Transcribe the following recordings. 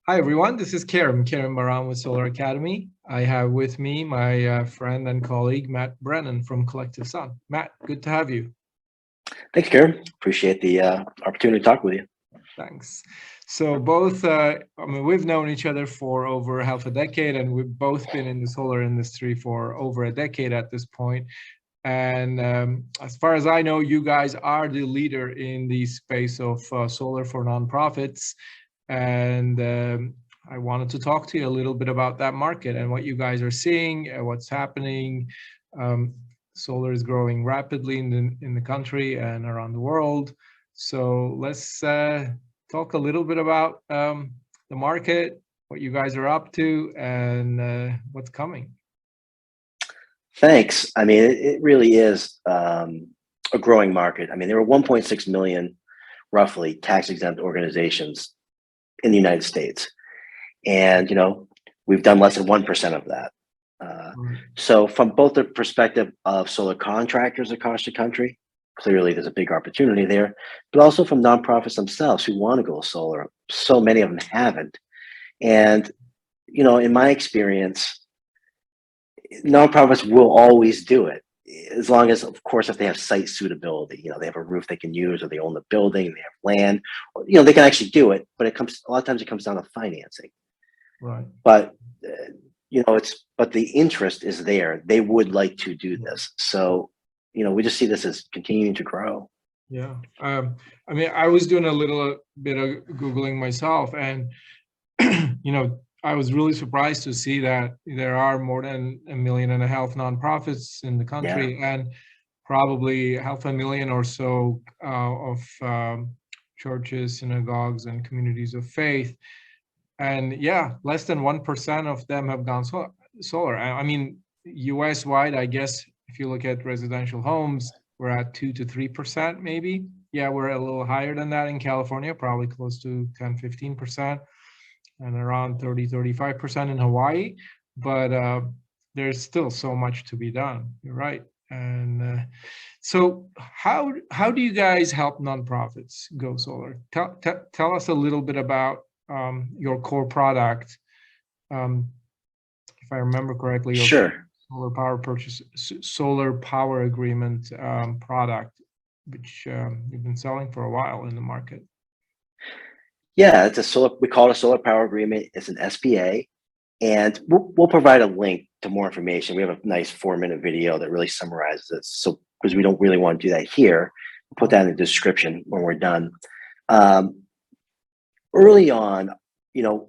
Hi, everyone. This is Kerim Baran with SolarAcademy. I have with me my friend and colleague, Matt Brennan from CollectiveSun. Matt, good to have you. Thanks, Karen. Appreciate the opportunity to talk with you. Thanks. So both, we've known each other for over half a decade, and we've both been in the solar industry for over a decade at this point. And as far as I know, you guys are the leader in the space of solar for nonprofits. And I wanted to talk to you a little bit about that market and what you guys are seeing, what's happening. Solar is growing rapidly in the country and around the world. So let's talk a little bit about the market, what you guys are up to, and what's coming. Thanks. I mean, it really is a growing market. I mean, there are 1.6 million, roughly, tax-exempt organizations in the United States. And, we've done less than 1% of that. So from both the perspective of solar contractors across the country, clearly there's a big opportunity there, but also from nonprofits themselves who want to go solar. So many of them haven't. And, in my experience, nonprofits will always do it, as long as, of course, if they have site suitability, they have a roof they can use, or they own the building, they have land, or, they can actually do it. But a lot of times it comes down to financing. Right. But but the interest is there. They would like to do this. So, we just see this as continuing to grow. Yeah. I was doing a little bit of Googling myself, and, I was really surprised to see that there are more than 1.5 million nonprofits in the country, and probably 500,000 or so of churches, synagogues, and communities of faith. And yeah, less than 1% of them have gone solar. I mean, US wide, I guess, if you look at residential homes, we're at 2 to 3% maybe. Yeah, we're a little higher than that in California, probably close to 10-15%, and around 30-35% in Hawaii. But there's still so much to be done. You're right. And so how do you guys help nonprofits go solar? Tell us a little bit about your core product. If I remember correctly, your Sure. solar power agreement product, which you've been selling for a while in the market. Yeah, we call it a solar power agreement. It's an SPA, and we'll provide a link to more information. We have a nice 4-minute video that really summarizes it. So, because we don't really want to do that here, we'll put that in the description when we're done. Early on,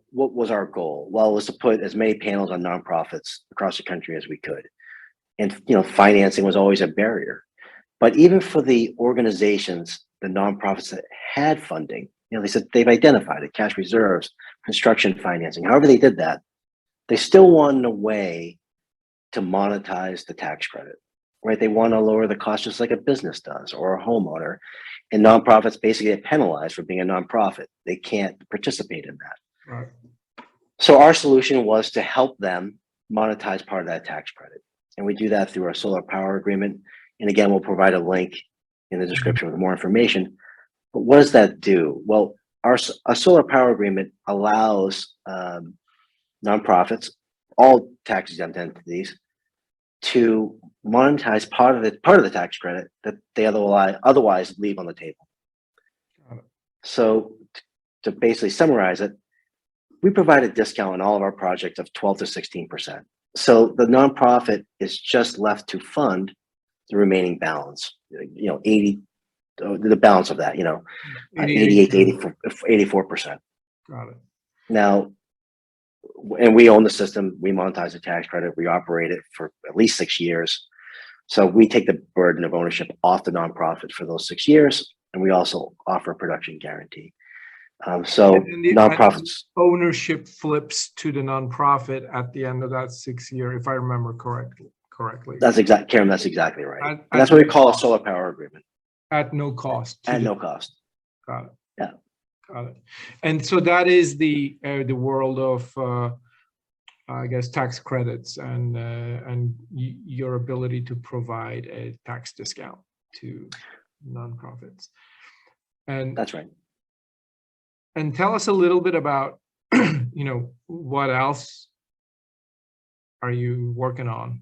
what was our goal? Well, it was to put as many panels on nonprofits across the country as we could. And, financing was always a barrier. But even for the organizations, the nonprofits that had funding, they said they've identified it, cash reserves, construction financing, however they did that, they still wanted a way to monetize the tax credit, right? They want to lower the cost just like a business does or a homeowner. And nonprofits basically get penalized for being a nonprofit. They can't participate in that. Right. So our solution was to help them monetize part of that tax credit. And we do that through our solar power agreement. And again, we'll provide a link in the description with more information. But what does that do? Well, our solar power agreement allows nonprofits, all tax-exempt entities, to monetize part of the tax credit that they otherwise leave on the table. So to basically summarize it, we provide a discount on all of our projects of 12 to 16%. So the nonprofit is just left to fund the remaining balance, 80, the balance of that, 88 to 84%. Got it. Now, and we own the system, we monetize the tax credit, we operate it for at least 6 years. So we take the burden of ownership off the nonprofit for those 6 years, and we also offer a production guarantee. So nonprofits ownership flips to the nonprofit at the end of that 6 year, if I remember correctly. Karen, that's exactly right. And that's what we call a solar power agreement. At no cost. At no cost. Got it. Yeah. Got it. And so that is the world of I guess tax credits and your ability to provide a tax discount to nonprofits. And that's right. And tell us a little bit about what else are you working on?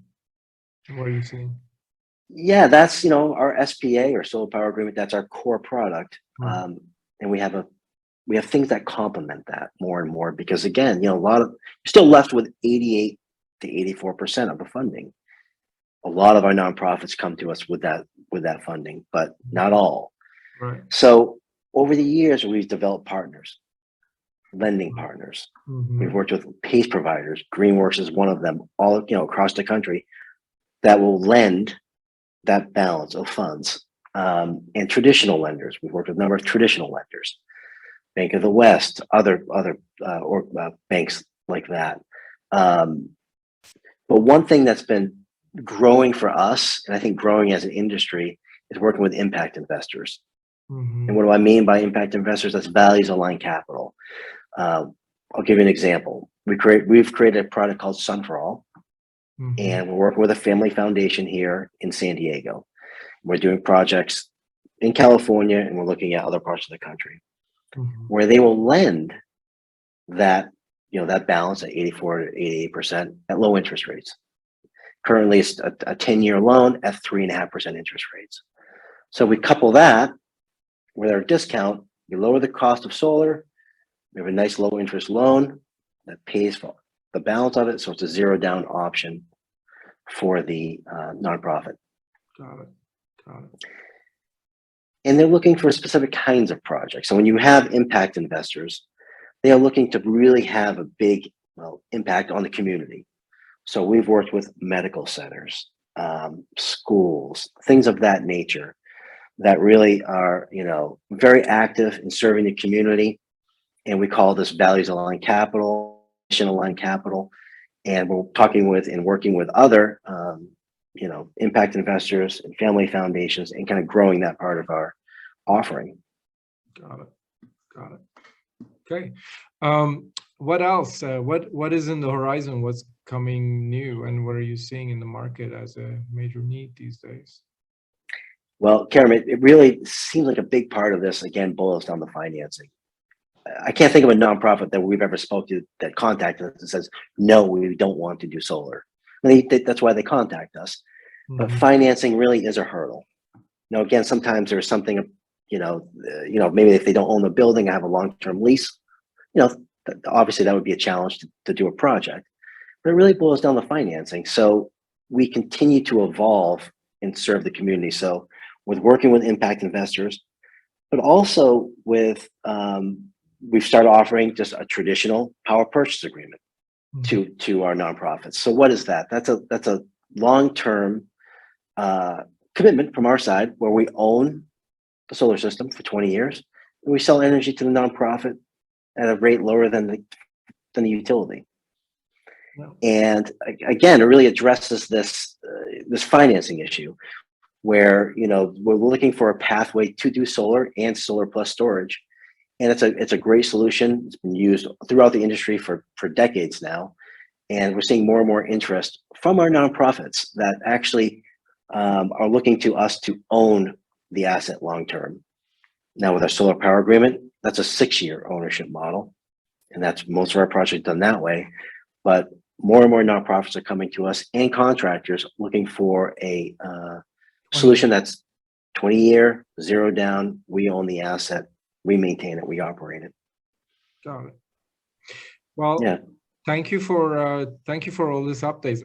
What are you seeing? Yeah, that's, our SPA or solar power agreement. That's our core product. Right. And we have things that complement that more and more, because again, you're still left with 88 to 84% of the funding. A lot of our nonprofits come to us with that funding, but not all. Right. So over the years, we've developed partners, lending partners. We've worked with PACE providers. Greenworks is one of them, all across the country, that will lend that balance of funds. And traditional lenders. We've worked with a number of traditional lenders, Bank of the West, other banks like that. But one thing that's been growing for us, and I think growing as an industry, is working with impact investors. And what do I mean by impact investors? That's values aligned capital. I'll give you an example. We've created a product called Sun for All, and we're working with a family foundation here in San Diego. We're doing projects in California, and we're looking at other parts of the country where they will lend that, that balance at 84 to 88% at low interest rates. Currently, it's a 10-year loan at 3.5% interest rates. So we couple that with our discount. We lower the cost of solar. We have a nice low interest loan that pays for the balance of it. So it's a zero down option for the nonprofit. Got it. And they're looking for specific kinds of projects. So when you have impact investors, they are looking to really have a big impact on the community. So we've worked with medical centers, schools, things of that nature that really are, very active in serving the community. And we call this values aligned capital, mission aligned capital. And we're talking with and working with other, impact investors and family foundations, and kind of growing that part of our offering. Got it. Okay. What else? What is in the horizon? What's coming new, and what are you seeing in the market as a major need these days? Well, Kerim, it really seems like a big part of this, again, boils down to financing. I can't think of a nonprofit that we've ever spoke to that contacted us and says, no, we don't want to do solar. That's why they contact us. But financing really is a hurdle. Again, sometimes there's something, maybe if they don't own the building, I have a long-term lease, obviously that would be a challenge to do a project. But it really boils down to financing. So we continue to evolve and serve the community. So with working with impact investors, but also with, we've started offering just a traditional power purchase agreement to our nonprofits. So what is that? That's a long-term commitment from our side, where we own the solar system for 20 years, and we sell energy to the nonprofit at a rate lower than the utility. Wow. And again, it really addresses this financing issue, where we're looking for a pathway to do solar and solar plus storage. And it's a great solution. It's been used throughout the industry for decades now. And we're seeing more and more interest from our nonprofits that actually are looking to us to own the asset long term. Now, with our solar power agreement, that's a 6-year ownership model. And that's most of our projects done that way. But more and more nonprofits are coming to us, and contractors looking for a solution that's 20-year, zero down. We own the asset. We maintain it. We operate it. Got it. Well, yeah. Thank you for all these updates.